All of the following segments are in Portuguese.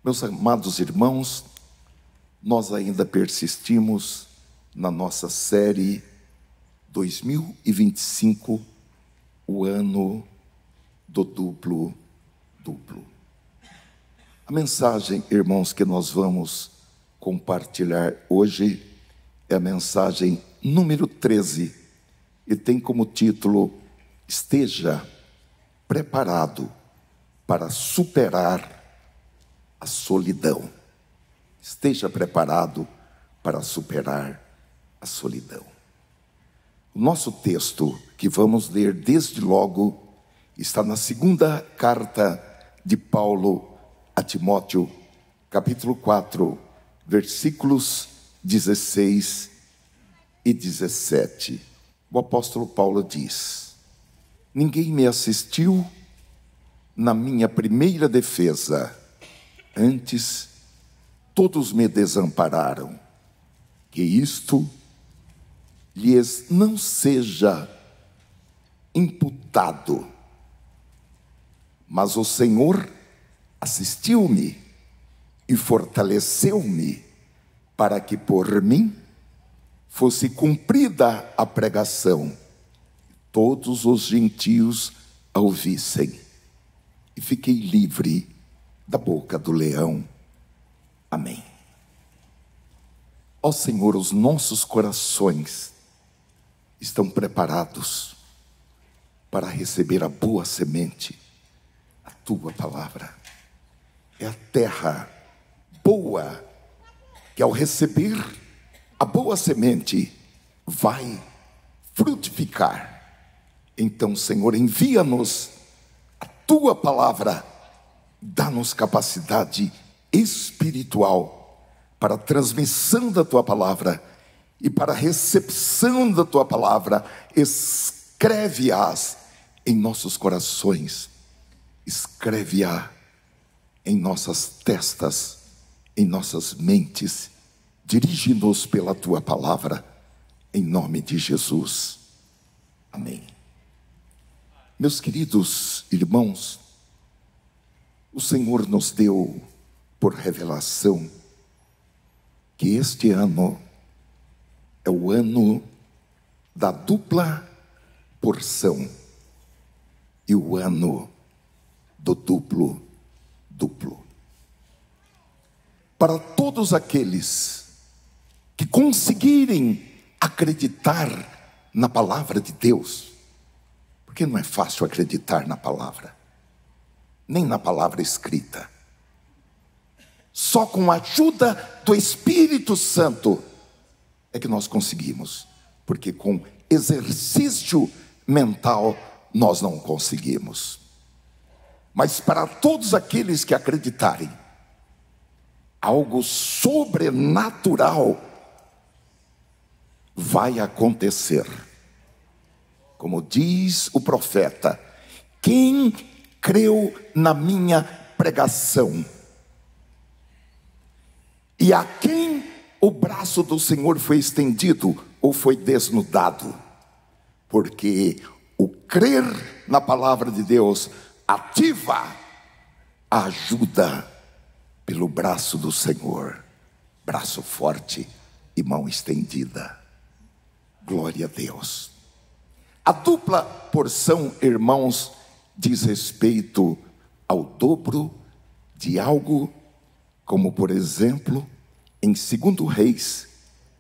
Meus amados irmãos, nós ainda persistimos na nossa série 2025, o ano do duplo. A mensagem, irmãos, que nós vamos compartilhar hoje é a mensagem número 13 e tem como título: Esteja preparado para superar a solidão. Esteja preparado para superar a solidão. O nosso texto, que vamos ler desde logo, está na segunda carta de Paulo a Timóteo, capítulo 4, versículos 16 e 17. O apóstolo Paulo diz: Ninguém me assistiu na minha primeira defesa, antes todos me desampararam. Que isto lhes não seja imputado. Mas o Senhor assistiu-me e fortaleceu-me, para que por mim fosse cumprida a pregação, todos os gentios a ouvissem, e fiquei livre da boca do leão. Amém. Ó Senhor, os nossos corações estão preparados para receber a boa semente, a Tua palavra. É a terra boa que, ao receber a boa semente, vai frutificar. Então, Senhor, envia-nos a Tua palavra, dá-nos capacidade espiritual para a transmissão da Tua palavra e para a recepção da Tua palavra. Escreve-as em nossos corações, escreve-a em nossas testas, em nossas mentes. Dirige-nos pela Tua palavra, em nome de Jesus. Amém. Meus queridos irmãos, o Senhor nos deu por revelação que este ano é o ano da dupla porção e o ano do duplo. Para todos aqueles que conseguirem acreditar na palavra de Deus, porque não é fácil acreditar na palavra, nem na palavra escrita. Só com a ajuda do Espírito Santo é que nós conseguimos, porque com exercício mental nós não conseguimos. Mas para todos aqueles que acreditarem, algo sobrenatural vai acontecer. Como diz o profeta: quem creu na minha pregação, e a quem o braço do Senhor foi estendido ou foi desnudado? Porque o crer na palavra de Deus ativa a ajuda pelo braço do Senhor, braço forte e mão estendida. Glória a Deus. A dupla porção, irmãos, diz respeito ao dobro de algo, como por exemplo, em 2 Reis,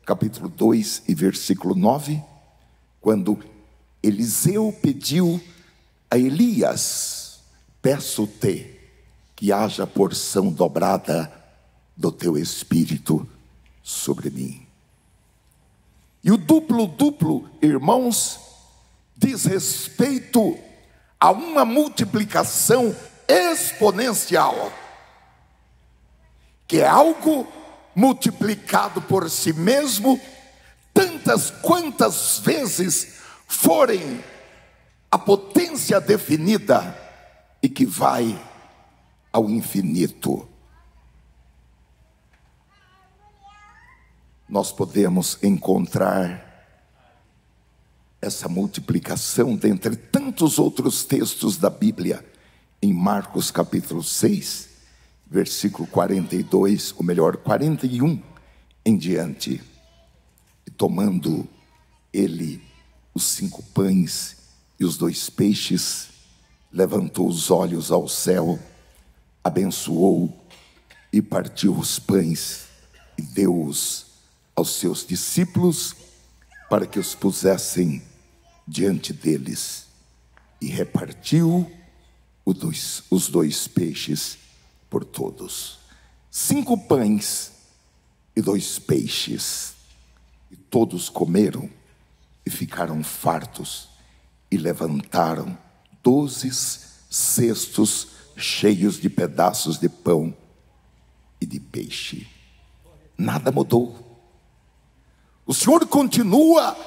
capítulo 2 e versículo 9, quando Eliseu pediu a Elias: peço-te que haja porção dobrada do teu espírito sobre mim. E o duplo, irmãos, diz respeito a uma multiplicação exponencial, que é algo multiplicado por si mesmo, tantas quantas vezes forem a potência definida, e que vai ao infinito. Nós podemos encontrar essa multiplicação dentre tantos outros textos da Bíblia, em Marcos capítulo 6, versículo 42, ou melhor, 41 em diante. E tomando ele os 5 pães e os 2 peixes, levantou os olhos ao céu, abençoou e partiu os pães e deu-os aos seus discípulos para que os pusessem diante deles, e repartiu os 2 peixes por todos. 5 pães e 2 peixes, e todos comeram e ficaram fartos, e levantaram 12 cestos cheios de pedaços de pão e de peixe. Nada mudou. O Senhor continua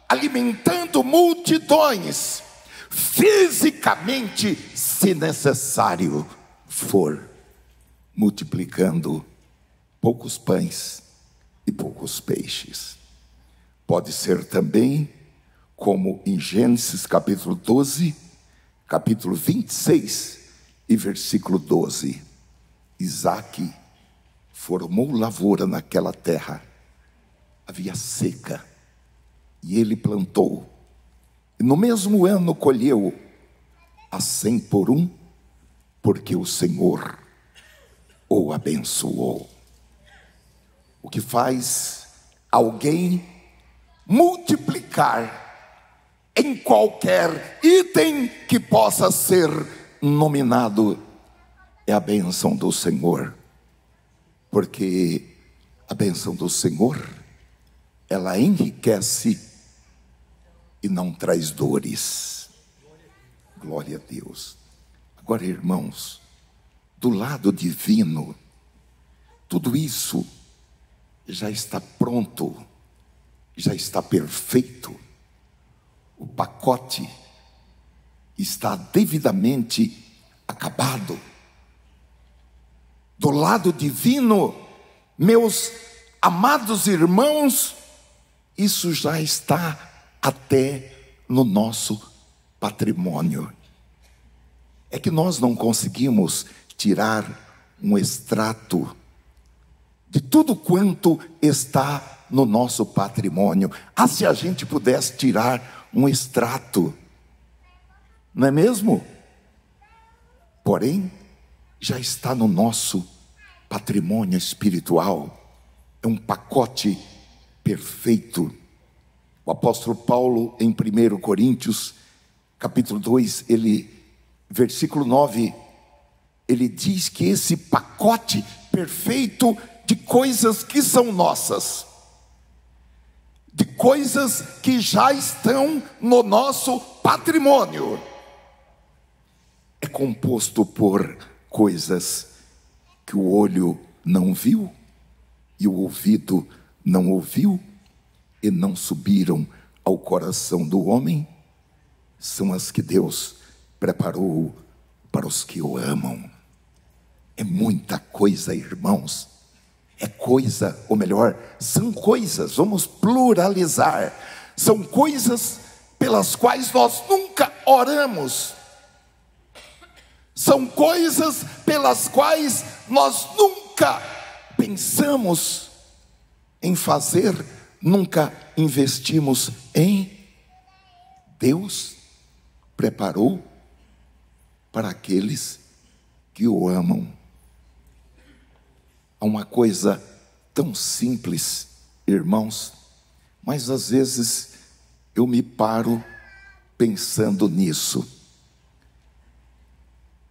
alimentando multidões, fisicamente, se necessário for, multiplicando poucos pães e poucos peixes. Pode ser também, como em Gênesis capítulo 12, capítulo 26 e versículo 12. Isaque formou lavoura naquela terra, havia seca, e ele plantou, e no mesmo ano colheu a 100 por 1, porque o Senhor o abençoou. O que faz alguém multiplicar em qualquer item que possa ser nominado é a bênção do Senhor, porque a bênção do Senhor, ela enriquece e não traz dores. Glória a Deus. Agora, irmãos, do lado divino, tudo isso já está pronto, já está perfeito. O pacote está devidamente acabado. Do lado divino, meus amados irmãos, isso já está até no nosso patrimônio. É que nós não conseguimos tirar um extrato de tudo quanto está no nosso patrimônio. Ah, se a gente pudesse tirar um extrato, não é mesmo? Porém, já está no nosso patrimônio espiritual. É um pacote perfeito. O apóstolo Paulo, em 1 Coríntios, capítulo 2, versículo 9, ele diz que esse pacote perfeito de coisas que são nossas, de coisas que já estão no nosso patrimônio, é composto por coisas que o olho não viu, e o ouvido não ouviu, e não subiram ao coração do homem, são as que Deus preparou para os que o amam. É muita coisa, irmãos. É coisa, ou melhor, são coisas, vamos pluralizar. São coisas pelas quais nós nunca oramos. São coisas pelas quais nós nunca pensamos em fazer, nunca investimos em. Deus preparou para aqueles que o amam. Há uma coisa tão simples, irmãos, mas às vezes eu me paro pensando nisso.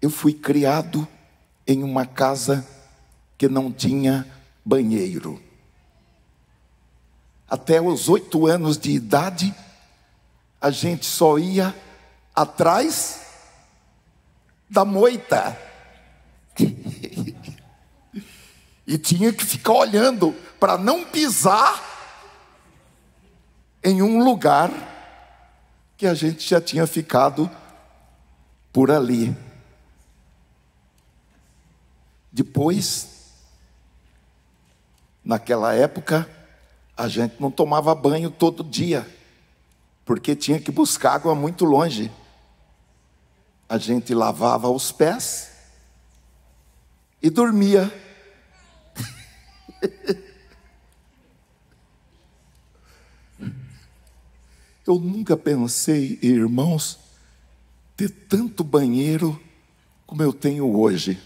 Eu fui criado em uma casa que não tinha banheiro. Até os 8 anos de idade, a gente só ia atrás da moita. E tinha que ficar olhando para não pisar em um lugar que a gente já tinha ficado por ali. Depois, naquela época, a gente não tomava banho todo dia, porque tinha que buscar água muito longe. A gente lavava os pés e dormia. Eu nunca pensei, irmãos, ter tanto banheiro como eu tenho hoje.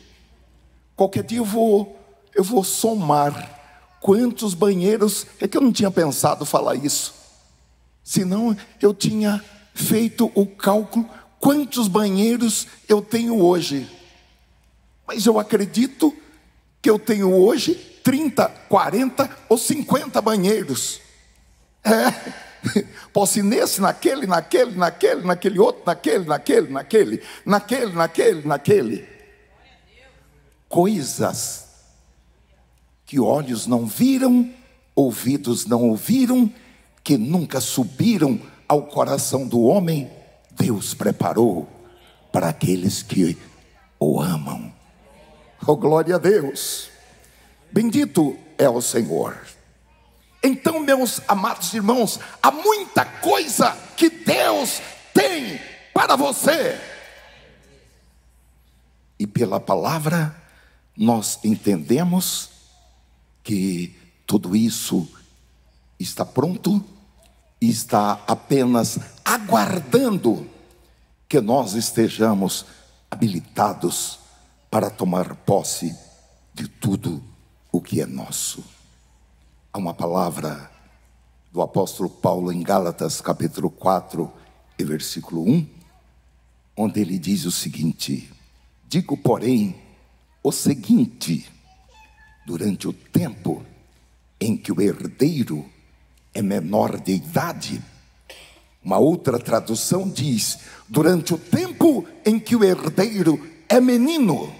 Qualquer dia eu vou somar quantos banheiros. É que eu não tinha pensado falar isso, senão eu tinha feito o cálculo quantos banheiros eu tenho hoje. Mas eu acredito que eu tenho hoje 30, 40 ou 50 banheiros. Posso ir nesse, naquele outro, naquele. Coisas que olhos não viram, ouvidos não ouviram, que nunca subiram ao coração do homem, Deus preparou para aqueles que o amam. Oh, glória a Deus! Bendito é o Senhor. Então, meus amados irmãos, há muita coisa que Deus tem para você. E pela palavra nós entendemos que tudo isso está pronto e está apenas aguardando que nós estejamos habilitados para tomar posse de tudo o que é nosso. Há uma palavra do apóstolo Paulo em Gálatas capítulo 4 e versículo 1, onde ele diz o seguinte: digo, porém, o seguinte: durante o tempo em que o herdeiro é menor de idade. Uma outra tradução diz: durante o tempo em que o herdeiro é menino,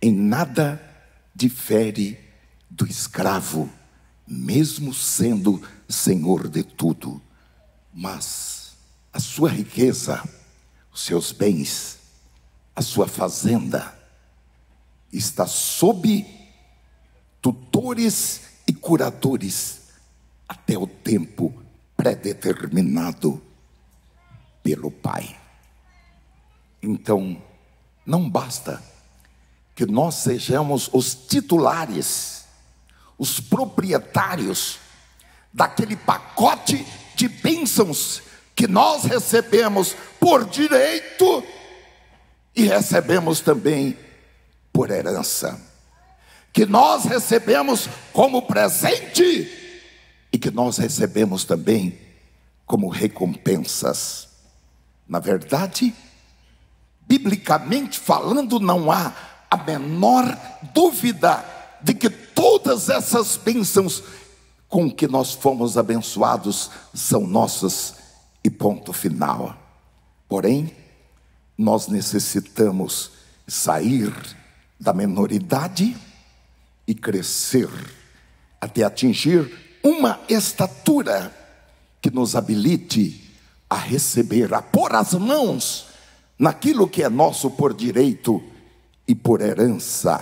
em nada difere do escravo, mesmo sendo senhor de tudo, mas a sua riqueza, os seus bens, a sua fazenda está sob tutores e curadores até o tempo predeterminado pelo Pai. Então, não basta que nós sejamos os titulares, os proprietários daquele pacote de bênçãos que nós recebemos por direito e recebemos também por herança, que nós recebemos como presente e que nós recebemos também como recompensas. Na verdade, biblicamente falando, não há a menor dúvida de que todas essas bênçãos com que nós fomos abençoados são nossas e ponto final. Porém, nós necessitamos sair da menoridade e crescer até atingir uma estatura que nos habilite a receber, a pôr as mãos naquilo que é nosso por direito e por herança.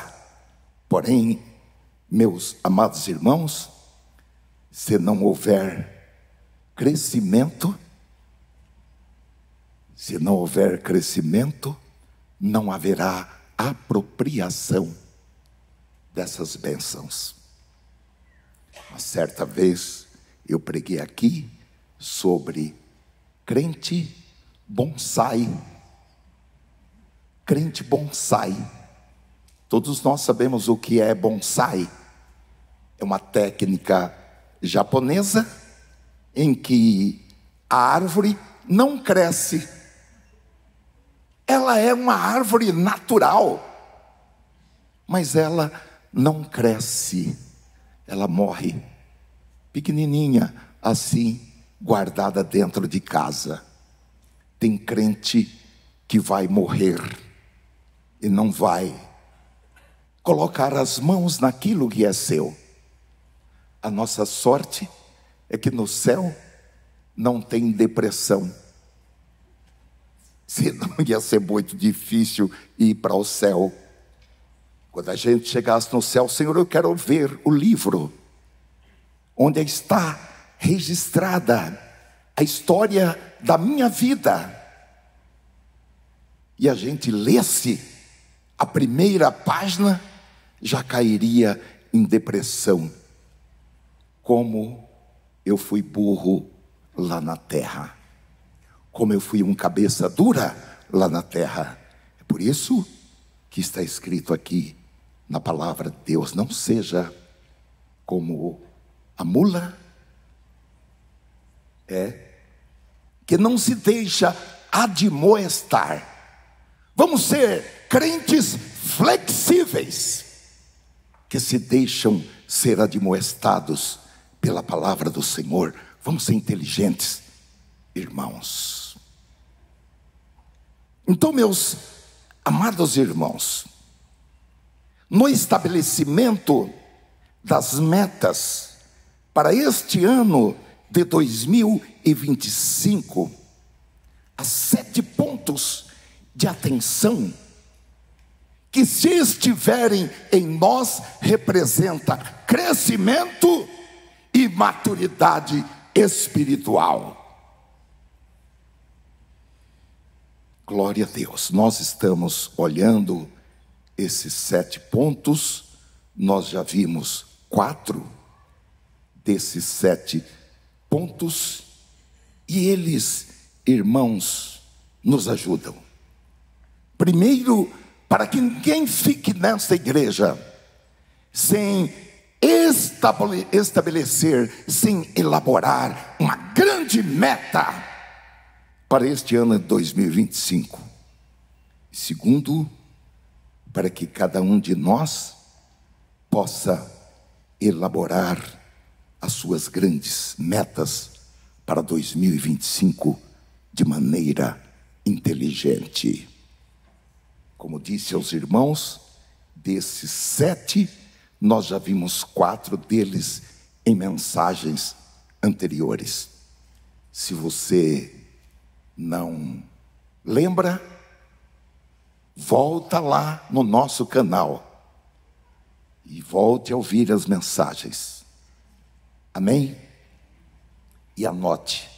Porém, meus amados irmãos, se não houver crescimento, não haverá apropriação dessas bênçãos. Uma certa vez eu preguei aqui sobre crente bonsai. Crente bonsai. Todos nós sabemos o que é bonsai. É uma técnica japonesa em que a árvore não cresce. Ela é uma árvore natural, mas ela não cresce. Ela morre pequenininha, assim, guardada dentro de casa. Tem crente que vai morrer e não vai colocar as mãos naquilo que é seu. A nossa sorte é que no céu não tem depressão. Senão ia ser muito difícil ir para o céu. Quando a gente chegasse no céu: Senhor, eu quero ver o livro onde está registrada a história da minha vida. E a gente lesse a primeira página já cairia em depressão. Como eu fui burro lá na terra. Como eu fui um cabeça dura lá na terra. É por isso que está escrito aqui na palavra de Deus: não seja como a mula, que não se deixa admoestar. Vamos ser crentes flexíveis, que se deixam ser admoestados pela palavra do Senhor. Vamos ser inteligentes, irmãos. Então, meus amados irmãos, no estabelecimento das metas para este ano de 2025, há 7 pontos de atenção que, se estiverem em nós, representa crescimento e maturidade espiritual. Glória a Deus. Nós estamos olhando esses 7 pontos. Nós já vimos 4 desses 7 pontos, e eles, irmãos, nos ajudam. Primeiro, para que ninguém fique nesta igreja sem estabelecer, sem elaborar uma grande meta para este ano de 2025. Segundo, para que cada um de nós possa elaborar as suas grandes metas para 2025 de maneira inteligente. Como disse aos irmãos, desses 7, nós já vimos 4 deles em mensagens anteriores. Se você não lembra, volta lá no nosso canal e volte a ouvir as mensagens. Amém? E anote.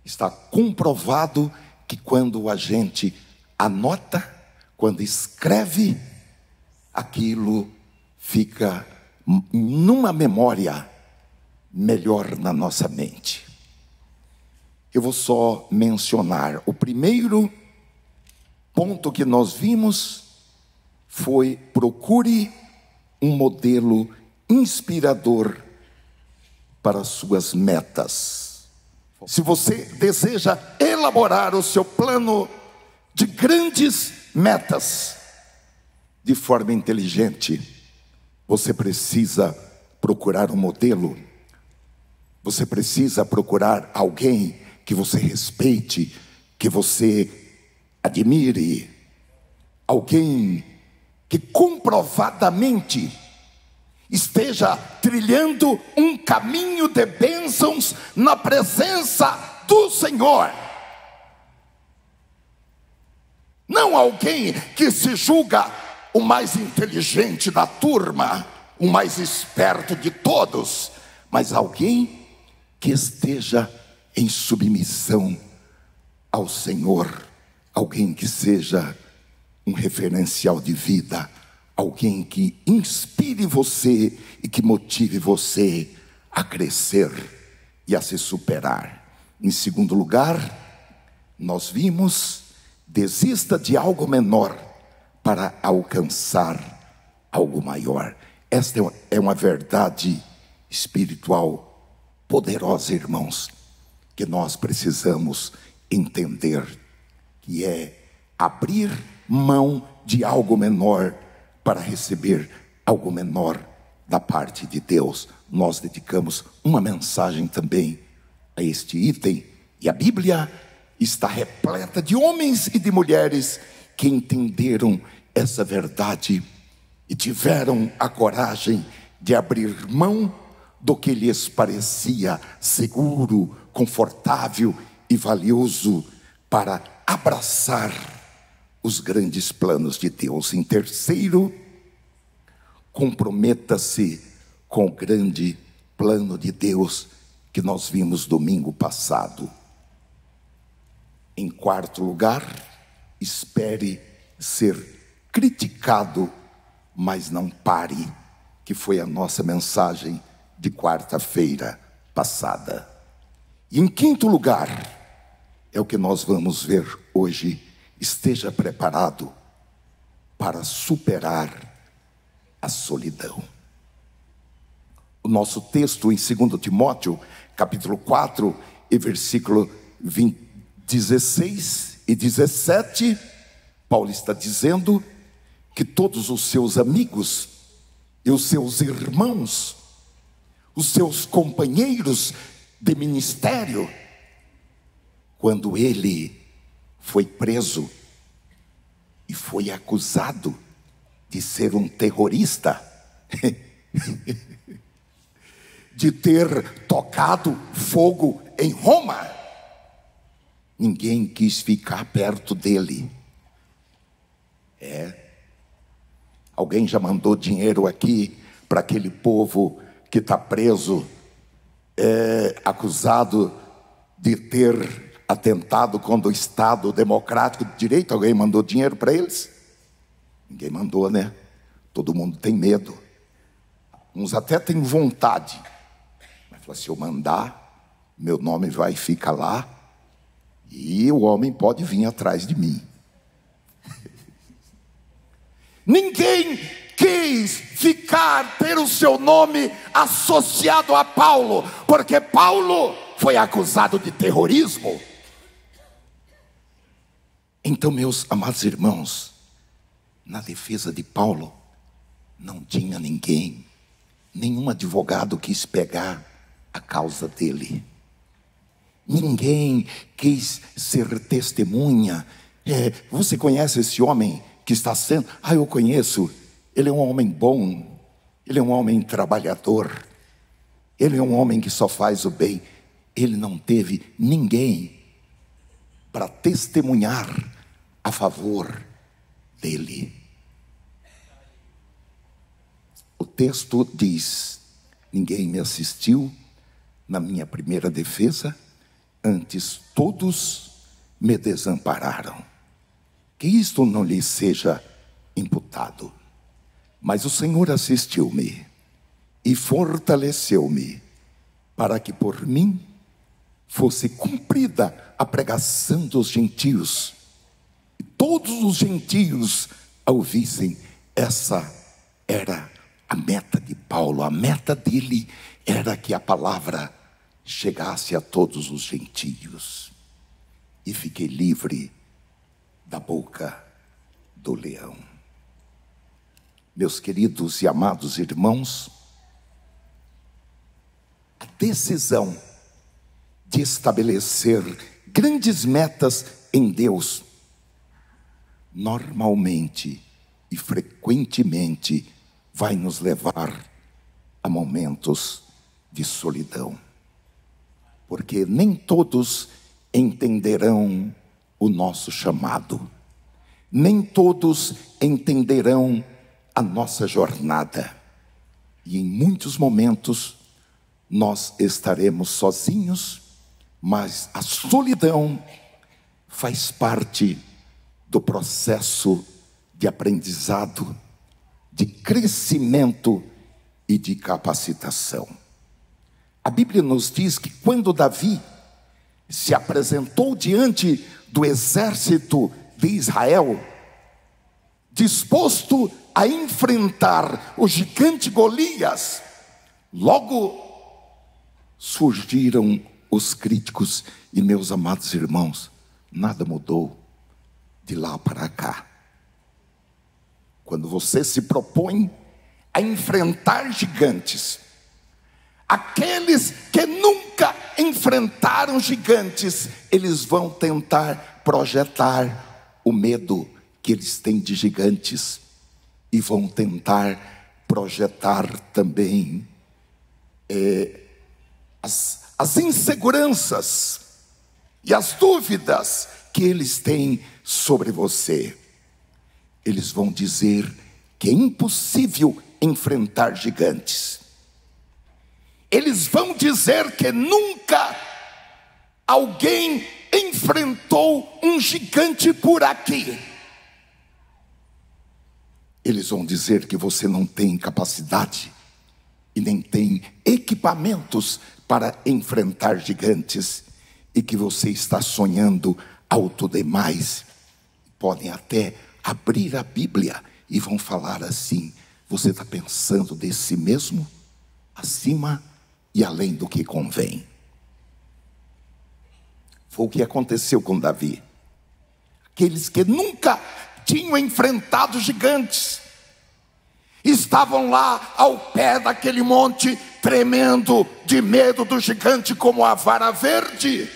Está comprovado que quando a gente anota, quando escreve, aquilo fica numa memória melhor na nossa mente. Eu vou só mencionar. O primeiro ponto que nós vimos foi: procure um modelo inspirador para as suas metas. Se você deseja elaborar o seu plano de grandes metas de forma inteligente, você precisa procurar um modelo. Você precisa procurar alguém que você respeite, que você admire, alguém que comprovadamente esteja trilhando um caminho de bênçãos na presença do Senhor. Não alguém que se julga o mais inteligente da turma, o mais esperto de todos, mas alguém que esteja em submissão ao Senhor, alguém que seja um referencial de vida, alguém que inspire você e que motive você a crescer e a se superar. Em segundo lugar, nós vimos: desista de algo menor para alcançar algo maior. Esta é uma verdade espiritual poderosa, irmãos, que nós precisamos entender, que é abrir mão de algo menor para receber algo menor da parte de Deus. Nós dedicamos uma mensagem também a este item, e a Bíblia está repleta de homens e de mulheres que entenderam essa verdade e tiveram a coragem de abrir mão do que lhes parecia seguro, confortável e valioso para abraçar os grandes planos de Deus. Em terceiro, comprometa-se com o grande plano de Deus que nós vimos domingo passado. Em quarto lugar, espere ser criticado, mas não pare, que foi a nossa mensagem de quarta-feira passada. E em quinto lugar, é o que nós vamos ver hoje: esteja preparado para superar a solidão. O nosso texto em 2 Timóteo, capítulo 4, e versículo 16 e 17, Paulo está dizendo que todos os seus amigos e os seus irmãos, os seus companheiros de ministério, quando ele foi preso e foi acusado de ser um terrorista, de ter tocado fogo em Roma, ninguém quis ficar perto dele. Alguém já mandou dinheiro aqui para aquele povo que está preso, acusado de ter atentado contra o Estado Democrático de Direito? Alguém mandou dinheiro para eles? Ninguém mandou, né? Todo mundo tem medo. Uns até têm vontade, mas fala, se eu mandar, meu nome vai ficar lá e o homem pode vir atrás de mim. Ninguém quis ter o seu nome associado a Paulo, porque Paulo foi acusado de terrorismo. Então, meus amados irmãos, na defesa de Paulo, não tinha ninguém, nenhum advogado quis pegar a causa dele. Ninguém quis ser testemunha. Você conhece esse homem que está sendo? Eu conheço. Ele é um homem bom, ele é um homem trabalhador, ele é um homem que só faz o bem. Ele não teve ninguém para testemunhar a favor dele. O texto diz: ninguém me assistiu na minha primeira defesa, antes todos me desampararam. Que isto não lhe seja imputado. Mas o Senhor assistiu-me e fortaleceu-me, para que por mim fosse cumprida a pregação dos gentios, e todos os gentios a ouvissem. Essa era a meta de Paulo. A meta dele era que a palavra chegasse a todos os gentios. E fiquei livre da boca do leão. Meus queridos e amados irmãos, a decisão de estabelecer grandes metas em Deus, normalmente e frequentemente, vai nos levar a momentos de solidão. Porque nem todos entenderão o nosso chamado, nem todos entenderão a nossa jornada, e em muitos momentos nós estaremos sozinhos, mas a solidão faz parte do processo de aprendizado, de crescimento e de capacitação. A Bíblia nos diz que quando Davi se apresentou diante do exército de Israel, disposto a enfrentar o gigante Golias, logo surgiram os críticos. E, meus amados irmãos, nada mudou de lá para cá. Quando você se propõe a enfrentar gigantes, aqueles que nunca enfrentaram gigantes, eles vão tentar projetar o medo que eles têm de gigantes, e vão tentar projetar também as inseguranças e as dúvidas que eles têm sobre você. Eles vão dizer que é impossível enfrentar gigantes. Eles vão dizer que nunca alguém enfrentou um gigante por aqui. Eles vão dizer que você não tem capacidade e nem tem equipamentos para enfrentar gigantes, e que você está sonhando alto demais. Podem até abrir a Bíblia e vão falar assim: você está pensando de si mesmo acima e além do que convém. Foi o que aconteceu com Davi. Aqueles que nunca tinham enfrentado gigantes estavam lá ao pé daquele monte, tremendo de medo do gigante como a vara verde.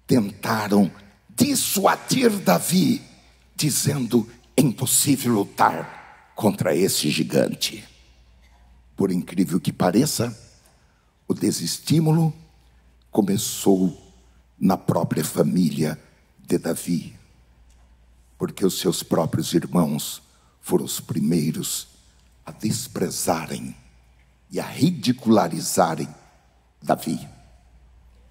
Tentaram dissuadir Davi, dizendo: é impossível lutar contra esse gigante. Por incrível que pareça, o desestímulo começou na própria família de Davi, porque os seus próprios irmãos foram os primeiros a desprezarem e a ridicularizarem Davi.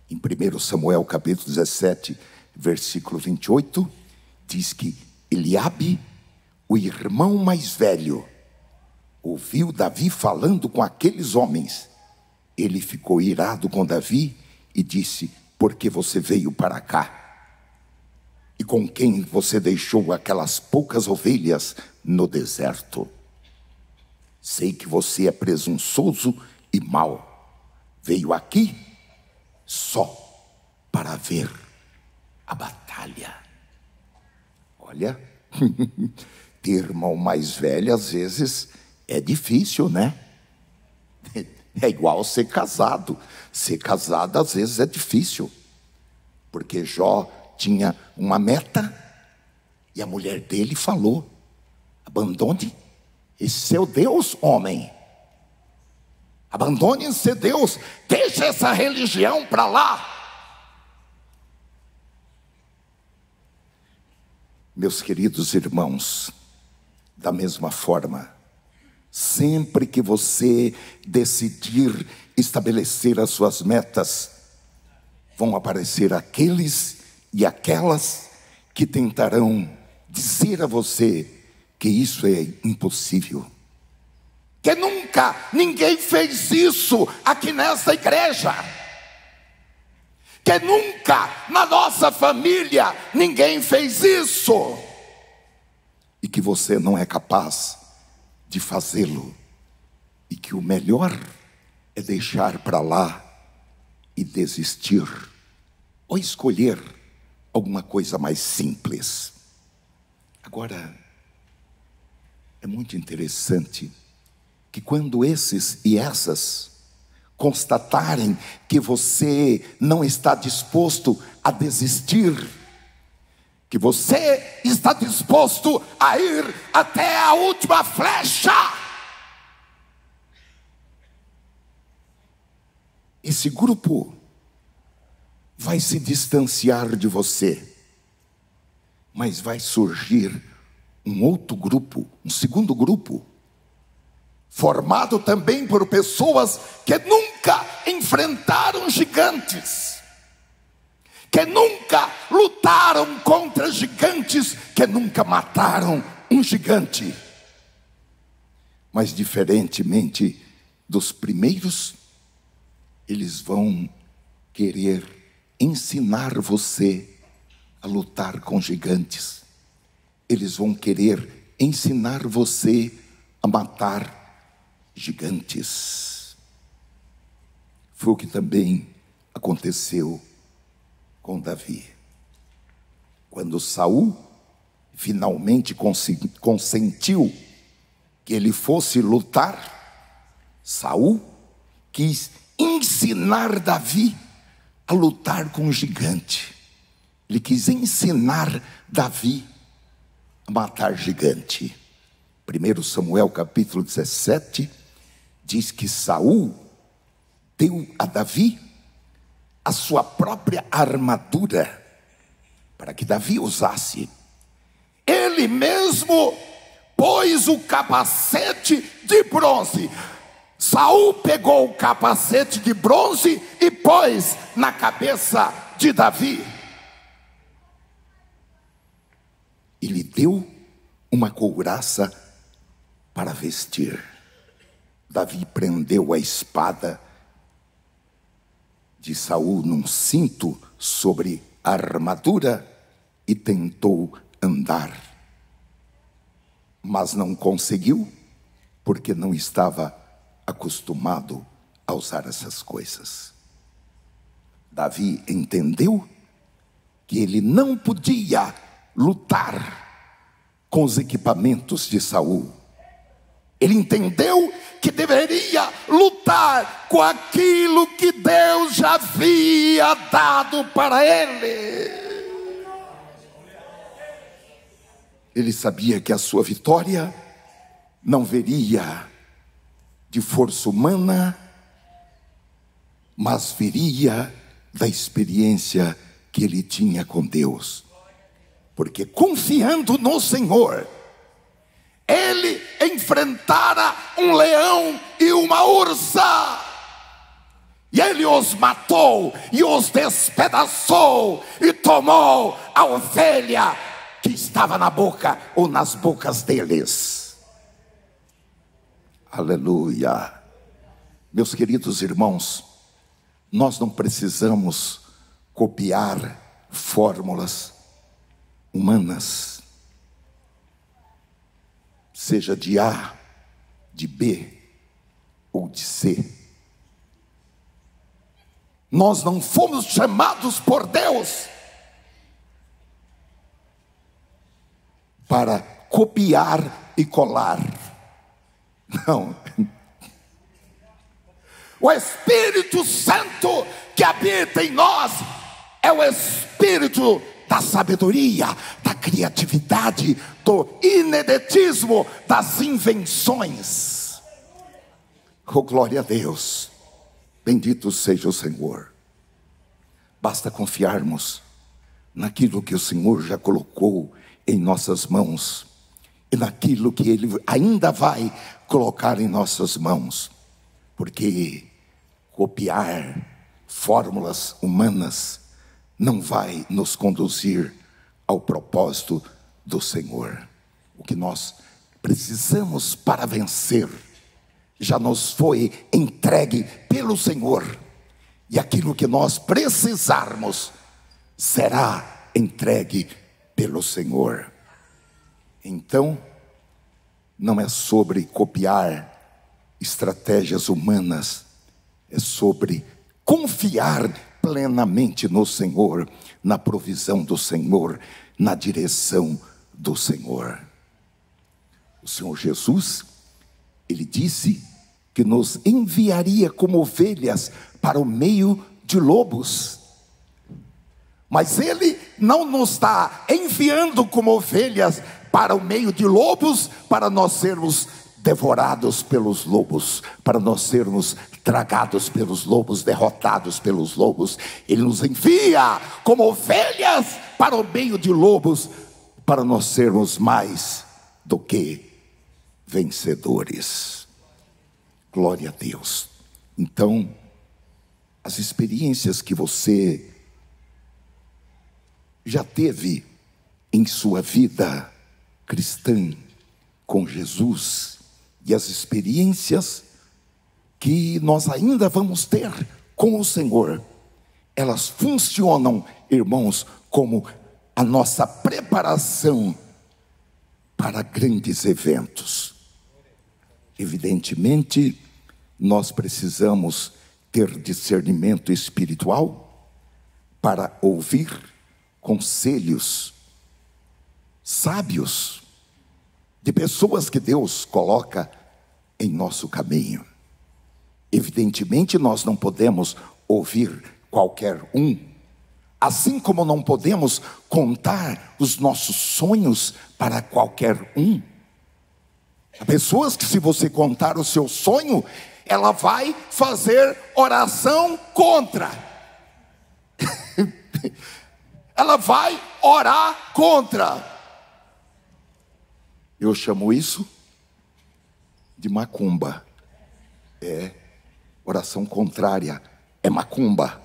Em 1 Samuel capítulo 17, versículo 28, diz que Eliabe, o irmão mais velho, ouviu Davi falando com aqueles homens. Ele ficou irado com Davi e disse: por que você veio para cá? E com quem você deixou aquelas poucas ovelhas no deserto? Sei que você é presunçoso e mau. Veio aqui só para ver a batalha. Olha, ter irmão mais velho às vezes é difícil, né? É igual ser casado. Ser casado às vezes é difícil, porque Jó tinha uma meta e a mulher dele falou: abandone esse seu Deus, homem. Abandone esse Deus, deixa essa religião para lá. Meus queridos irmãos, da mesma forma, sempre que você decidir estabelecer as suas metas, vão aparecer aqueles e aquelas que tentarão dizer a você que isso é impossível, que nunca ninguém fez isso aqui nessa igreja, que nunca na nossa família ninguém fez isso, e que você não é capaz de fazê-lo, e que o melhor é deixar para lá e desistir, ou escolher alguma coisa mais simples. Agora, é muito interessante que quando esses e essas constatarem que você não está disposto a desistir, que você está disposto a ir até a última flecha, esse grupo vai se distanciar de você, mas vai surgir um outro grupo, um segundo grupo, formado também por pessoas que nunca enfrentaram gigantes, que nunca lutaram contra gigantes, que nunca mataram um gigante. Mas diferentemente dos primeiros, eles vão querer ensinar você a lutar com gigantes. Eles vão querer ensinar você a matar gigantes. Foi o que também aconteceu com Davi. Quando Saul finalmente consentiu que ele fosse lutar, Saul quis ensinar Davi a lutar com o gigante. Ele quis ensinar Davi a matar gigante. 1 Samuel capítulo 17 diz que Saul deu a Davi a sua própria armadura para que Davi usasse. Ele mesmo pôs o capacete de bronze. Saul pegou o capacete de bronze e pôs na cabeça de Davi. e lhe deu uma couraça para vestir. Davi prendeu a espada de Saul num cinto sobre a armadura e tentou andar, mas não conseguiu, porque não estava acostumado a usar essas coisas. Davi entendeu que ele não podia lutar com os equipamentos de Saul. Ele entendeu que deveria lutar com aquilo que Deus já havia dado para ele. Ele sabia que a sua vitória não viria de força humana, mas viria da experiência que ele tinha com Deus. Porque confiando no Senhor, ele enfrentara um leão e uma ursa, e ele os matou e os despedaçou e tomou a ovelha que estava na boca ou nas bocas deles. Aleluia. Meus queridos irmãos, nós não precisamos copiar fórmulas humanas, seja de A, de B ou de C. Nós não fomos chamados por Deus para copiar e colar. Não. O Espírito Santo que habita em nós é o Espírito da sabedoria, da criatividade, do ineditismo, das invenções. Oh, glória a Deus. Bendito seja o Senhor. Basta confiarmos naquilo que o Senhor já colocou em nossas mãos e naquilo que Ele ainda vai colocar em nossas mãos, porque copiar fórmulas humanas não vai nos conduzir ao propósito do Senhor. O que nós precisamos para vencer já nos foi entregue pelo Senhor, e aquilo que nós precisarmos será entregue pelo Senhor. Então, não é sobre copiar estratégias humanas, é sobre confiar plenamente no Senhor, na provisão do Senhor, na direção do Senhor. O Senhor Jesus, Ele disse que nos enviaria como ovelhas para o meio de lobos. Mas Ele não nos está enviando como ovelhas para o meio de lobos, para nós sermos devorados pelos lobos, para nós sermos tragados pelos lobos, derrotados pelos lobos. Ele nos envia como ovelhas para o meio de lobos, para nós sermos mais do que vencedores. Glória a Deus. Então, as experiências que você já teve em sua vida cristã com Jesus, e as experiências que nós ainda vamos ter com o Senhor, elas funcionam, irmãos, como a nossa preparação para grandes eventos. Evidentemente, nós precisamos ter discernimento espiritual para ouvir conselhos sábios de pessoas que Deus coloca em nosso caminho. Evidentemente, nós não podemos ouvir qualquer um, assim como não podemos contar os nossos sonhos para qualquer um. Há pessoas que, se você contar o seu sonho, ela vai fazer oração contra. Ela vai orar contra. Eu chamo isso de macumba. Oração contrária é macumba.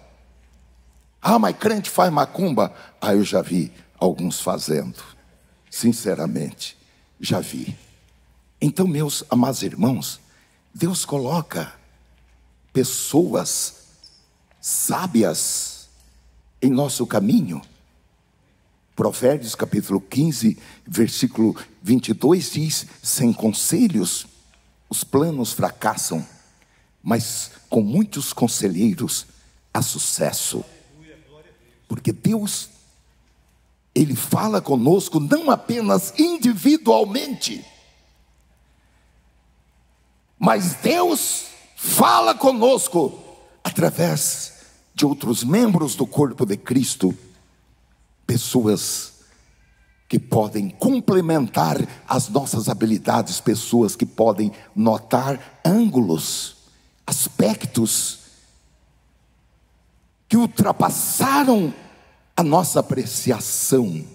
Ah, mas crente faz macumba? Ah, eu já vi alguns fazendo. Sinceramente, já vi. Então, meus amados irmãos, Deus coloca pessoas sábias em nosso caminho. Provérbios capítulo 15, versículo 22 diz: sem conselhos os planos fracassam, mas com muitos conselheiros há sucesso. Porque Deus, Ele fala conosco não apenas individualmente, mas Deus fala conosco através de outros membros do corpo de Cristo, pessoas que podem complementar as nossas habilidades, pessoas que podem notar ângulos, aspectos que ultrapassaram a nossa apreciação.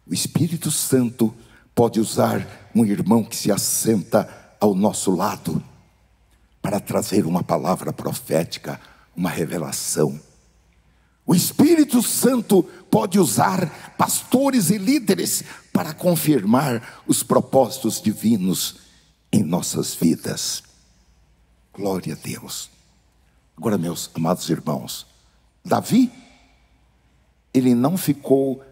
O Espírito Santo pode usar um irmão que se assenta ao nosso lado para trazer uma palavra profética, uma revelação. O Espírito Santo pode usar pastores e líderes para confirmar os propósitos divinos em nossas vidas. Glória a Deus. Agora, meus amados irmãos, Davi, ele não ficou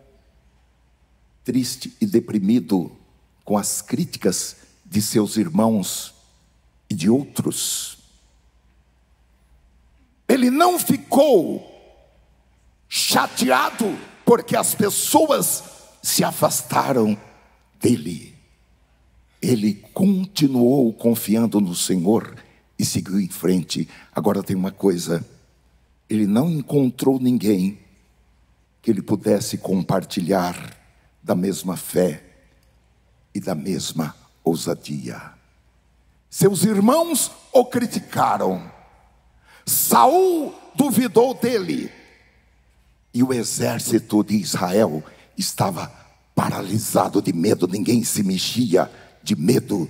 triste e deprimido com as críticas de seus irmãos e de outros. Ele não ficou chateado porque as pessoas se afastaram dele. Ele continuou confiando no Senhor e seguiu em frente. Agora tem uma coisa: ele não encontrou ninguém que ele pudesse compartilhar da mesma fé e da mesma ousadia. Seus irmãos o criticaram, Saul duvidou dele, e o exército de Israel estava paralisado de medo, ninguém se mexia de medo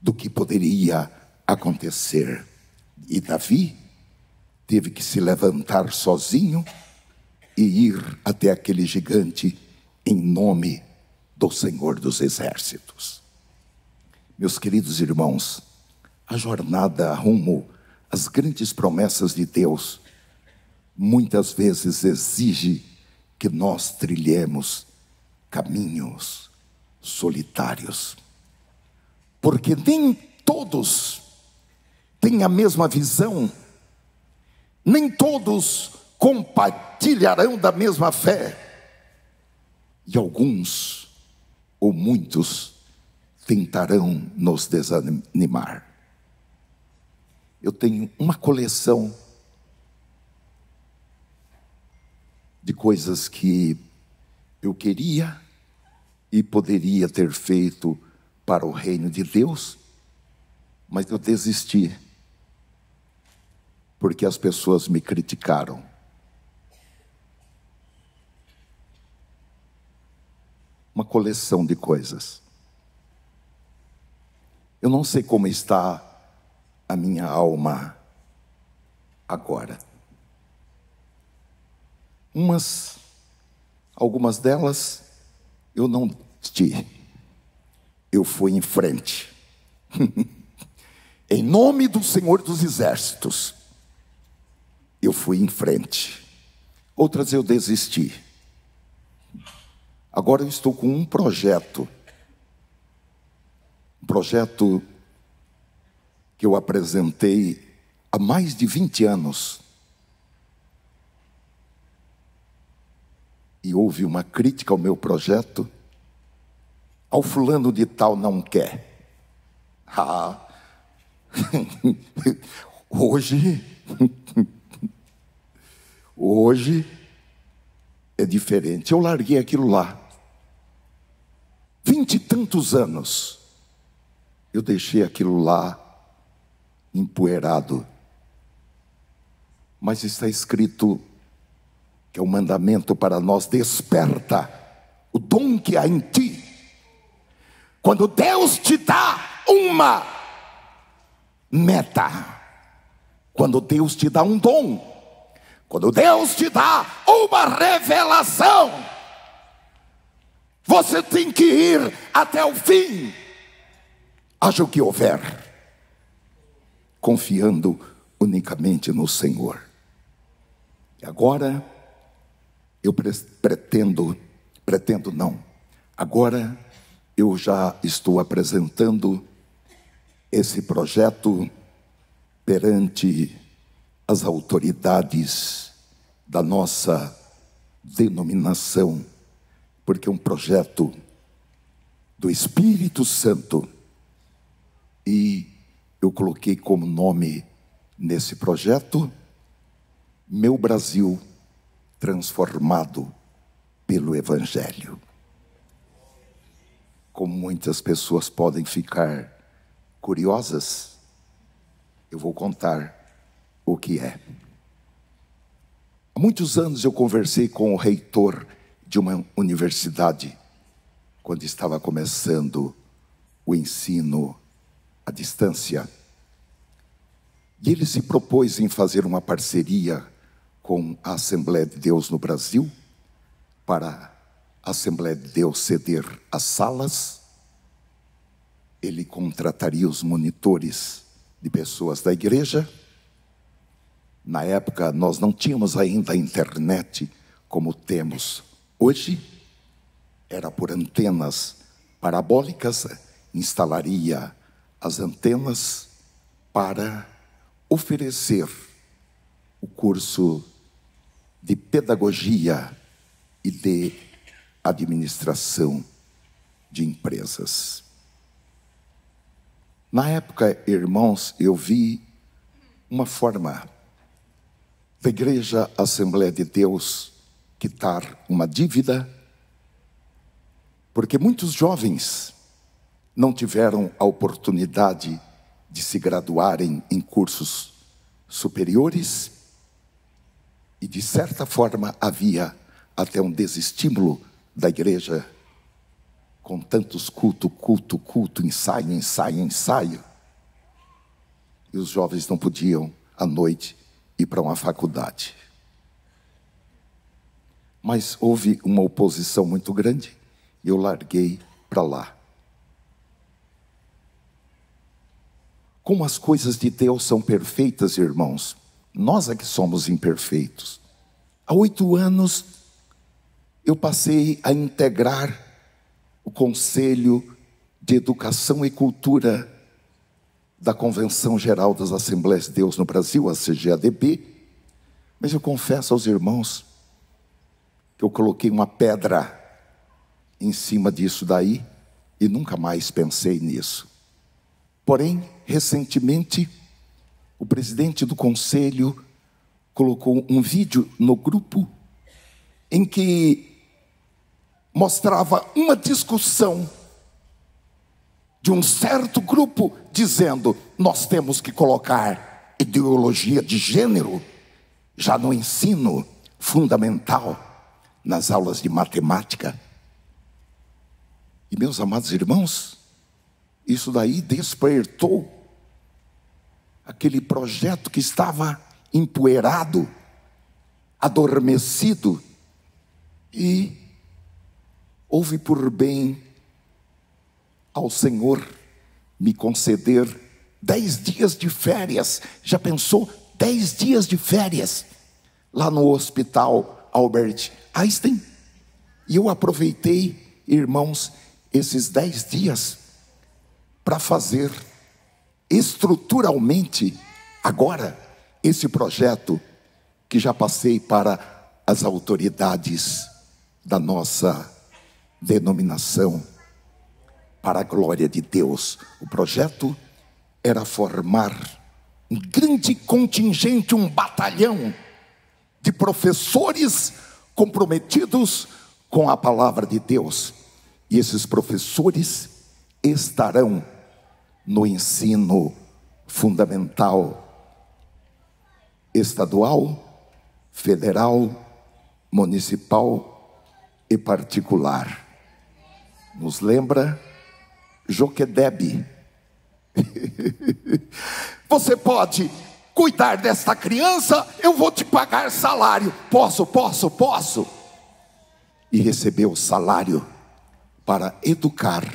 do que poderia acontecer. E Davi teve que se levantar sozinho e ir até aquele gigante em nome do Senhor dos Exércitos. Meus queridos irmãos, a jornada rumo às grandes promessas de Deus muitas vezes exige que nós trilhemos caminhos solitários, porque nem todos têm a mesma visão, nem todos compartilharão da mesma fé, e alguns ou muitos tentarão nos desanimar. Eu tenho uma coleção de coisas que eu queria e poderia ter feito para o reino de Deus, mas eu desisti, porque as pessoas me criticaram. Uma coleção de coisas. Eu não sei como está a minha alma agora. Algumas delas eu não desisti, eu fui em frente. Em nome do Senhor dos Exércitos, eu fui em frente. Outras eu desisti. Agora eu estou com um projeto que eu apresentei há mais de 20 anos. E houve uma crítica ao meu projeto. Ao fulano de tal não quer. Hoje é diferente. Eu larguei aquilo lá. 20 e tantos anos eu deixei aquilo lá empoeirado. Mas está escrito que é um mandamento para nós: desperta o dom que há em ti. Quando Deus te dá uma meta, quando Deus te dá um dom, quando Deus te dá uma revelação, Você tem que ir até o fim, haja o que houver, confiando unicamente no Senhor. E agora eu agora eu já estou apresentando esse projeto perante as autoridades da nossa denominação, porque é um projeto do Espírito Santo, e eu coloquei como nome nesse projeto: Meu Brasil transformado pelo Evangelho. Como muitas pessoas podem ficar curiosas, eu vou contar o que é. Há muitos anos eu conversei com o reitor de uma universidade, quando estava começando o ensino à distância. E ele se propôs em fazer uma parceria com a Assembleia de Deus no Brasil, para a Assembleia de Deus ceder as salas. Ele contrataria os monitores de pessoas da igreja. Na época nós não tínhamos ainda a internet como temos hoje. Era por antenas parabólicas, instalaria as antenas para oferecer o curso de pedagogia e de administração de empresas. Na época, irmãos, eu vi uma forma da Igreja Assembleia de Deus quitar uma dívida, porque muitos jovens não tiveram a oportunidade de se graduarem em cursos superiores, e de certa forma havia até um desestímulo da igreja, com tantos culto, ensaio, e os jovens não podiam à noite ir para uma faculdade. Mas houve uma oposição muito grande e eu larguei para lá. Como as coisas de Deus são perfeitas, irmãos, nós é que somos imperfeitos. Há 8 anos eu passei a integrar o Conselho de Educação e Cultura da Convenção Geral das Assembleias de Deus no Brasil, a CGADB. Mas eu confesso aos irmãos que eu coloquei uma pedra em cima disso daí e nunca mais pensei nisso. Porém, recentemente, o presidente do conselho colocou um vídeo no grupo em que mostrava uma discussão de um certo grupo dizendo: nós temos que colocar ideologia de gênero já no ensino fundamental, nas aulas de matemática. E, meus amados irmãos, isso daí despertou aquele projeto que estava empoeirado, adormecido, e houve por bem ao Senhor me conceder 10 dias de férias. Já pensou? 10 dias de férias lá no Hospital Albert Einstein. E eu aproveitei, irmãos, esses 10 dias para fazer estruturalmente agora esse projeto que já passei para as autoridades da nossa denominação, para a glória de Deus. O projeto era formar um grande contingente, um batalhão de professores comprometidos com a palavra de Deus. E esses professores estarão no ensino fundamental, estadual, federal, municipal e particular. Nos lembra Joquedebe. Você pode cuidar desta criança, eu vou te pagar salário. Posso. E recebeu o salário para educar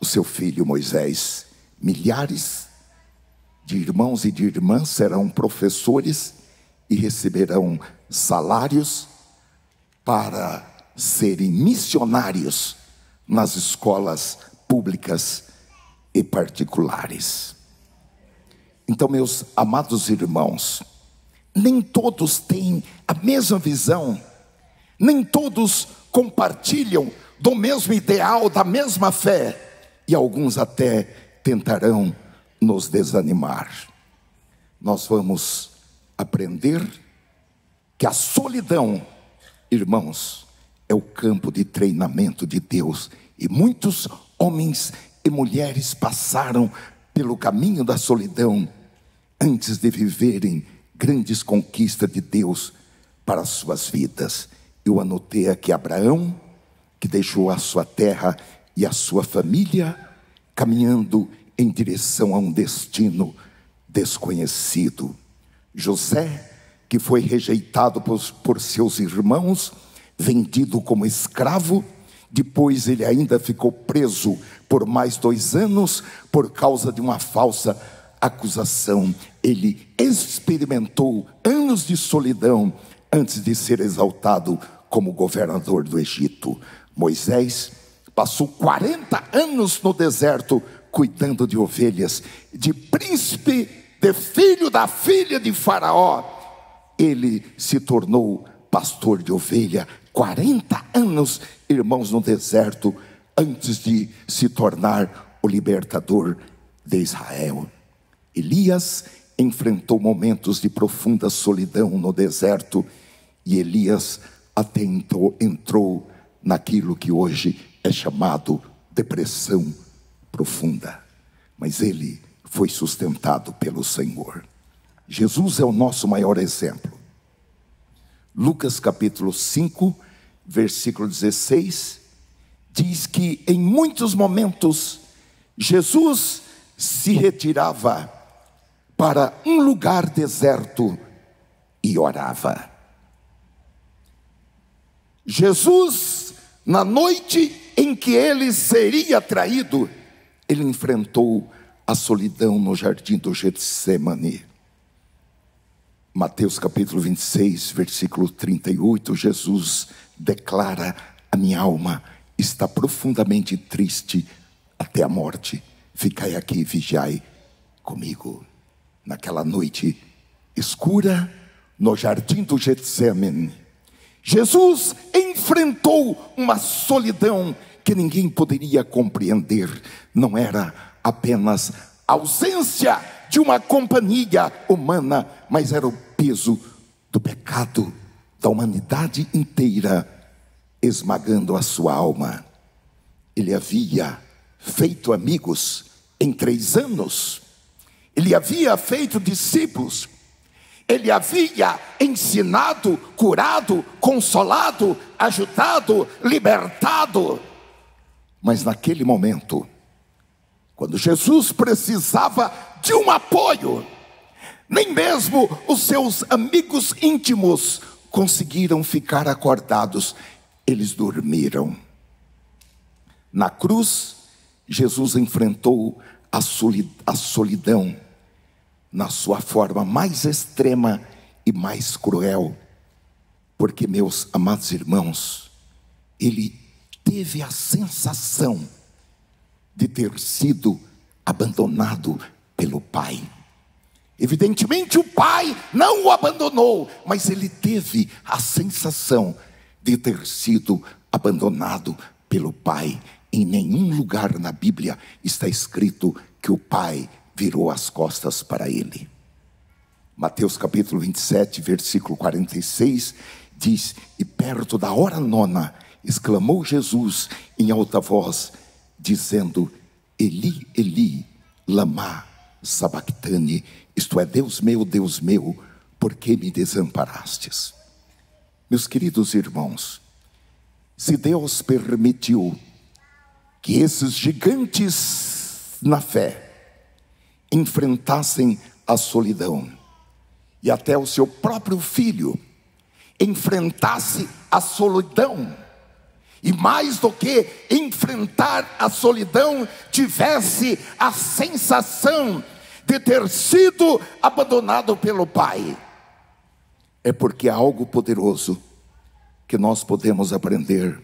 o seu filho Moisés. Milhares de irmãos e de irmãs serão professores e receberão salários para serem missionários nas escolas públicas e particulares. Então, meus amados irmãos, nem todos têm a mesma visão, nem todos compartilham do mesmo ideal, da mesma fé, e alguns até tentarão nos desanimar. Nós vamos aprender que a solidão, irmãos, é o campo de treinamento de Deus, e muitos homens e mulheres passaram pelo caminho da solidão antes de viverem grandes conquistas de Deus para as suas vidas. Eu anotei aqui Abraão, que deixou a sua terra e a sua família, caminhando em direção a um destino desconhecido. José, que foi rejeitado por seus irmãos, vendido como escravo. Depois ele ainda ficou preso por mais 2 anos por causa de uma falsa acusação. Ele experimentou anos de solidão antes de ser exaltado como governador do Egito. Moisés passou 40 anos no deserto cuidando de ovelhas, de príncipe, de filho da filha de Faraó. Ele se tornou pastor de ovelha 40 anos, irmãos, no deserto, antes de se tornar o libertador de Israel. Elias enfrentou momentos de profunda solidão no deserto, e Elias até entrou naquilo que hoje é chamado depressão profunda, mas ele foi sustentado pelo Senhor. Jesus é o nosso maior exemplo. Lucas capítulo 5, versículo 16, diz que em muitos momentos Jesus se retirava para um lugar deserto e orava. Jesus, na noite em que ele seria traído, ele enfrentou a solidão no jardim do Getsemane. Mateus capítulo 26, versículo 38, Jesus declara: a minha alma está profundamente triste até a morte, ficai aqui e vigiai comigo. Naquela noite escura, no jardim do Getsemane, Jesus enfrentou uma solidão que ninguém poderia compreender. Não era apenas ausência de uma companhia humana, mas era o peso do pecado da humanidade inteira esmagando a sua alma. Ele havia feito amigos em 3 anos, ele havia feito discípulos, ele havia ensinado, curado, consolado, ajudado, libertado. Mas naquele momento, quando Jesus precisava de um apoio, nem mesmo os seus amigos íntimos conseguiram ficar acordados, eles dormiram. Na cruz, Jesus enfrentou a solidão na sua forma mais extrema e mais cruel, porque, meus amados irmãos, ele teve a sensação de ter sido abandonado pelo Pai. Evidentemente o Pai não o abandonou, mas ele teve a sensação de ter sido abandonado pelo Pai. Em nenhum lugar na Bíblia está escrito que o Pai virou as costas para ele. Mateus capítulo 27, versículo 46, diz: e perto da hora 9, exclamou Jesus em alta voz, dizendo: Eli, Eli, lama sabactani, isto é, Deus meu, por que me desamparastes? Meus queridos irmãos, se Deus permitiu que esses gigantes na fé enfrentassem a solidão, e até o seu próprio filho enfrentasse a solidão, e mais do que enfrentar a solidão, tivesse a sensação de ter sido abandonado pelo Pai. É porque há algo poderoso que nós podemos aprender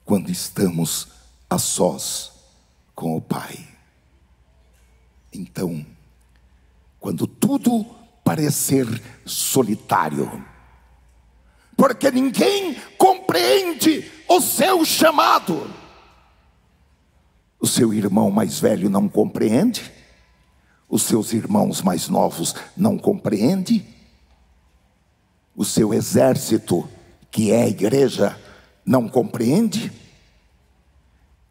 quando estamos a sós com o Pai. Então, quando tudo parecer solitário, porque ninguém compreende o seu chamado, o seu irmão mais velho não compreende, os seus irmãos mais novos não compreendem, o seu exército, que é a igreja, não compreende,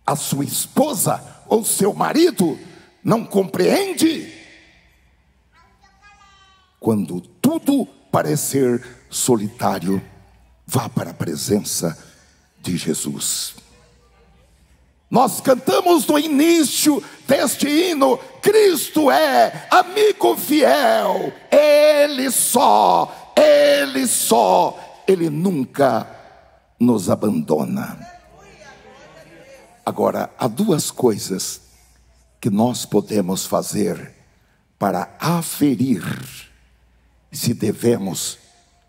a sua esposa ou seu marido não compreende. Quando tudo parecer solitário, vá para a presença de Jesus. Nós cantamos no início deste hino: Cristo é amigo fiel, Ele só, Ele nunca nos abandona. Agora, há duas coisas que nós podemos fazer para aferir se devemos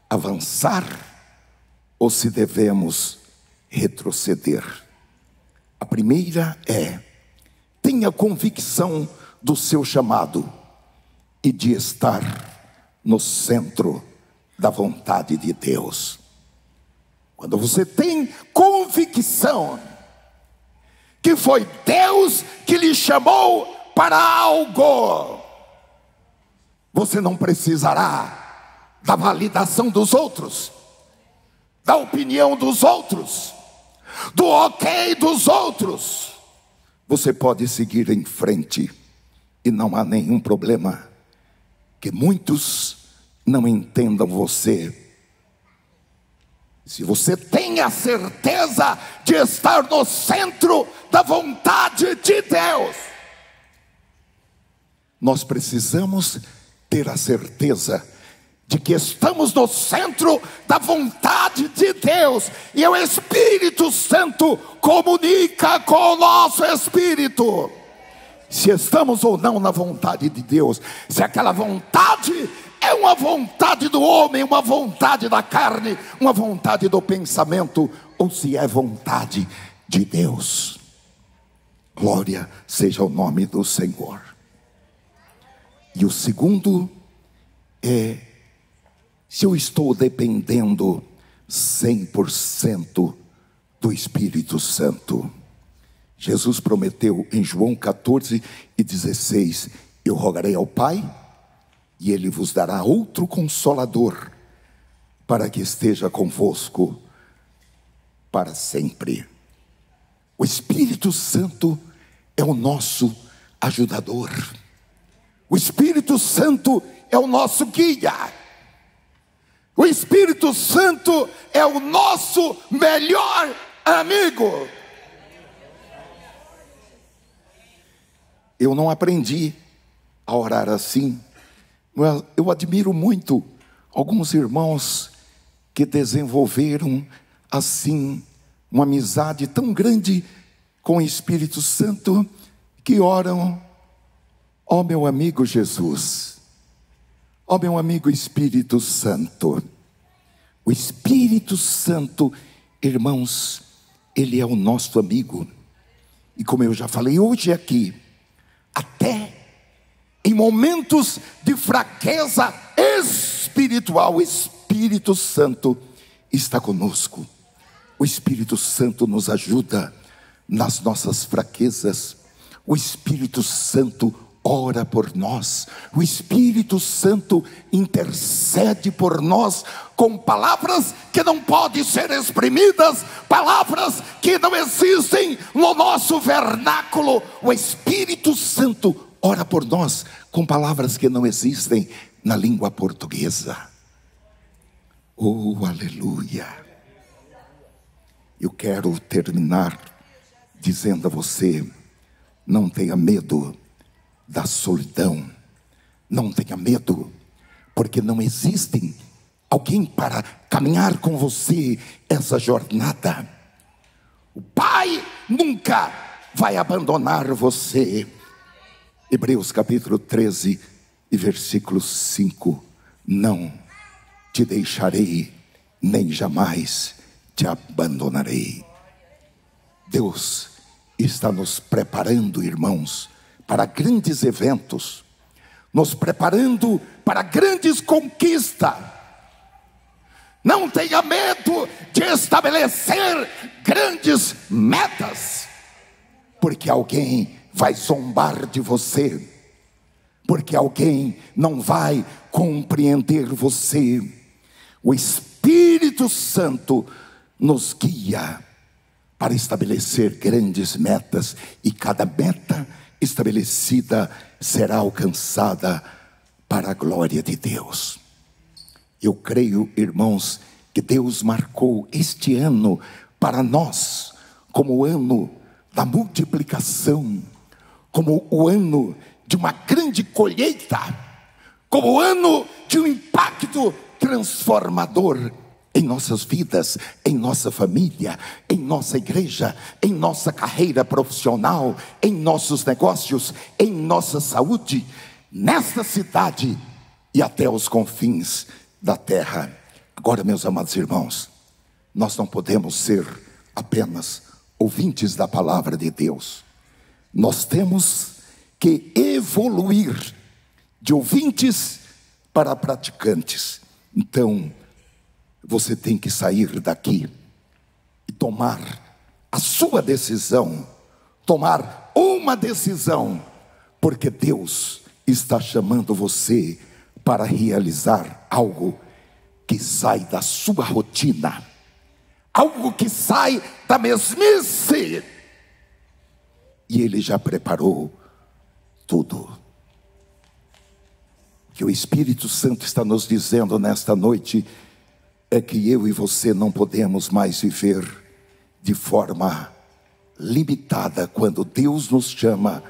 avançar ou se devemos retroceder. A primeira é: tenha convicção do seu chamado e de estar no centro da vontade de Deus. Quando você tem convicção que foi Deus que lhe chamou para algo, você não precisará da validação dos outros, da opinião dos outros, do ok dos outros. Você pode seguir em frente e não há nenhum problema que muitos não entendam você. Se você tem a certeza de estar no centro da vontade de Deus, nós precisamos ter a certeza de que estamos no centro da vontade de Deus, e o Espírito Santo comunica com o nosso espírito se estamos ou não na vontade de Deus, se aquela vontade é uma vontade do homem, uma vontade da carne, uma vontade do pensamento, ou se é vontade de Deus. Glória seja o nome do Senhor. E o segundo é: se eu estou dependendo 100% do Espírito Santo. Jesus prometeu em João 14:16: eu rogarei ao Pai, e Ele vos dará outro Consolador, para que esteja convosco para sempre. O Espírito Santo é o nosso ajudador. O Espírito Santo é o nosso guia. O Espírito Santo é o nosso melhor amigo. Eu não aprendi a orar assim. Eu admiro muito alguns irmãos que desenvolveram assim uma amizade tão grande com o Espírito Santo, que oram: ó meu amigo Jesus, ó meu amigo Espírito Santo. O Espírito Santo, irmãos, Ele é o nosso amigo. E como eu já falei hoje aqui, até em momentos de fraqueza espiritual, o Espírito Santo está conosco. O Espírito Santo nos ajuda nas nossas fraquezas. O Espírito Santo ora por nós. O Espírito Santo intercede por nós com palavras que não podem ser exprimidas, palavras que não existem no nosso vernáculo. O Espírito Santo ora por nós com palavras que não existem na língua portuguesa. Oh, aleluia! Eu quero terminar dizendo a você: não tenha medo da solidão, não tenha medo, porque não existe alguém para caminhar com você essa jornada. O Pai nunca vai abandonar você. Hebreus capítulo 13 e versículo 5. Não te deixarei, nem jamais te abandonarei. Deus está nos preparando, irmãos, para grandes eventos, nos preparando para grandes conquistas. Não tenha medo de estabelecer grandes metas, porque alguém vai zombar de você, porque alguém não vai compreender você. O Espírito Santo nos guia para estabelecer grandes metas, e cada meta estabelecida será alcançada para a glória de Deus. Eu creio, irmãos, que Deus marcou este ano para nós como o ano da multiplicação, como o ano de uma grande colheita, como o ano de um impacto transformador em nossas vidas, em nossa família, em nossa igreja, em nossa carreira profissional, em nossos negócios, em nossa saúde, nesta cidade e até os confins da terra. Agora, meus amados irmãos, nós não podemos ser apenas ouvintes da palavra de Deus. Nós temos que evoluir de ouvintes para praticantes. Então, você tem que sair daqui e tomar a sua decisão, tomar uma decisão, porque Deus está chamando você para realizar algo que sai da sua rotina, algo que sai da mesmice, e Ele já preparou tudo. O que o Espírito Santo está nos dizendo nesta noite é que eu e você não podemos mais viver de forma limitada quando Deus nos chama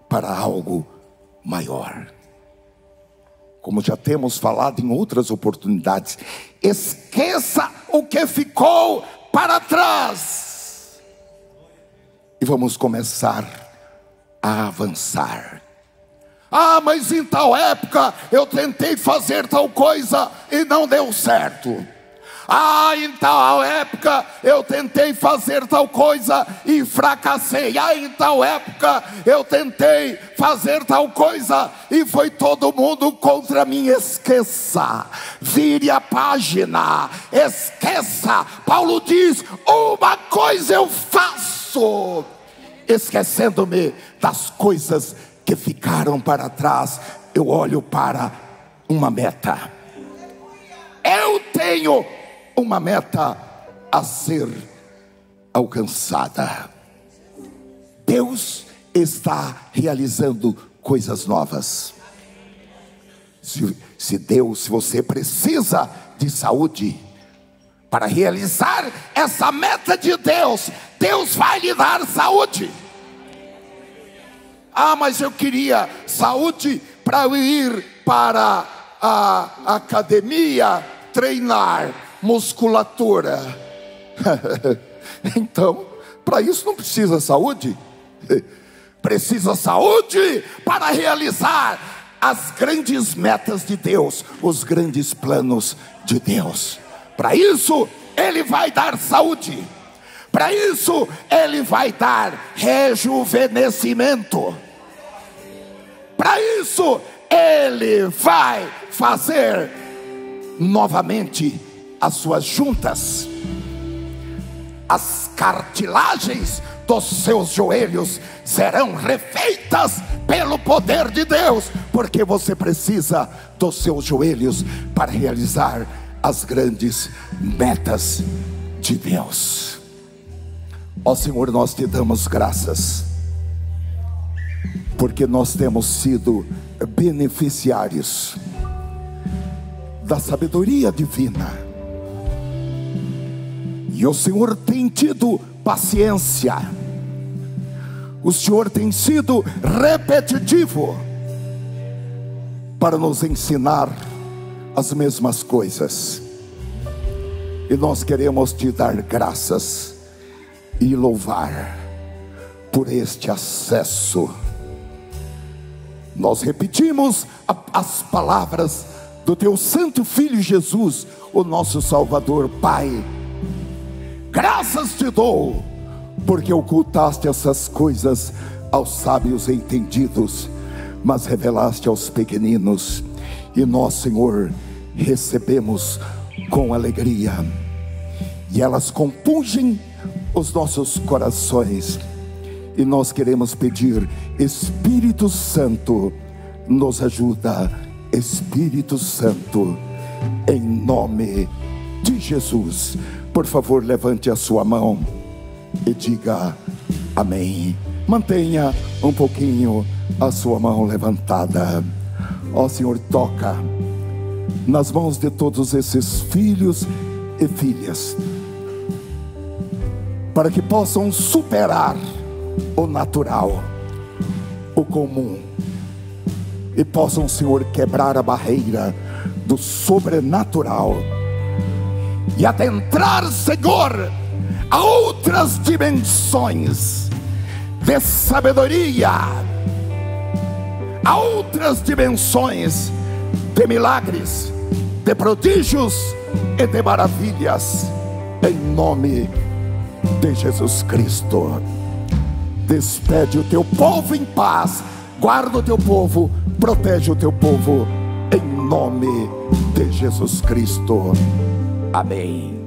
para algo maior. Como já temos falado em outras oportunidades, esqueça o que ficou para trás e vamos começar a avançar. Ah, mas em tal época eu tentei fazer tal coisa e não deu certo. Ah, em tal época eu tentei fazer tal coisa e fracassei. Ah, em tal época eu tentei fazer tal coisa e foi todo mundo contra mim. Esqueça, vire a página, esqueça. Paulo diz: uma coisa eu faço, esquecendo-me das coisas que ficaram para trás, eu olho para uma meta. Eu tenho uma meta a ser alcançada. Deus está realizando coisas novas. Se você precisa de saúde para realizar essa meta de Deus, Deus vai lhe dar saúde. Ah, mas eu queria saúde para eu ir para a academia treinar musculatura. Então, para isso não precisa saúde. Precisa saúde para realizar as grandes metas de Deus, os grandes planos de Deus. Para isso, Ele vai dar saúde. Para isso, Ele vai dar rejuvenescimento. Para isso, Ele vai fazer novamente as suas juntas. As cartilagens dos seus joelhos serão refeitas pelo poder de Deus, porque você precisa dos seus joelhos para realizar as grandes metas de Deus. Ó Senhor, nós te damos graças, porque nós temos sido beneficiários da sabedoria divina. E o Senhor tem tido paciência. O Senhor tem sido repetitivo para nos ensinar as mesmas coisas. E nós queremos te dar graças e louvar por este acesso. Nós repetimos as palavras do teu santo Filho Jesus, o nosso Salvador. Pai, graças te dou, porque ocultaste essas coisas aos sábios e entendidos, mas revelaste aos pequeninos. E nós, Senhor, recebemos com alegria, e elas compungem os nossos corações. E nós queremos pedir: Espírito Santo, nos ajuda. Espírito Santo, em nome de Jesus. Por favor, levante a sua mão e diga amém. Mantenha um pouquinho a sua mão levantada. Ó Senhor, toca nas mãos de todos esses filhos e filhas, para que possam superar o natural, o comum, e possam, Senhor, quebrar a barreira do sobrenatural e adentrar, Senhor, a outras dimensões de sabedoria, a outras dimensões de milagres, de prodígios e de maravilhas, em nome de Jesus Cristo. Despede o teu povo em paz, guarda o teu povo, protege o teu povo, em nome de Jesus Cristo. Amém.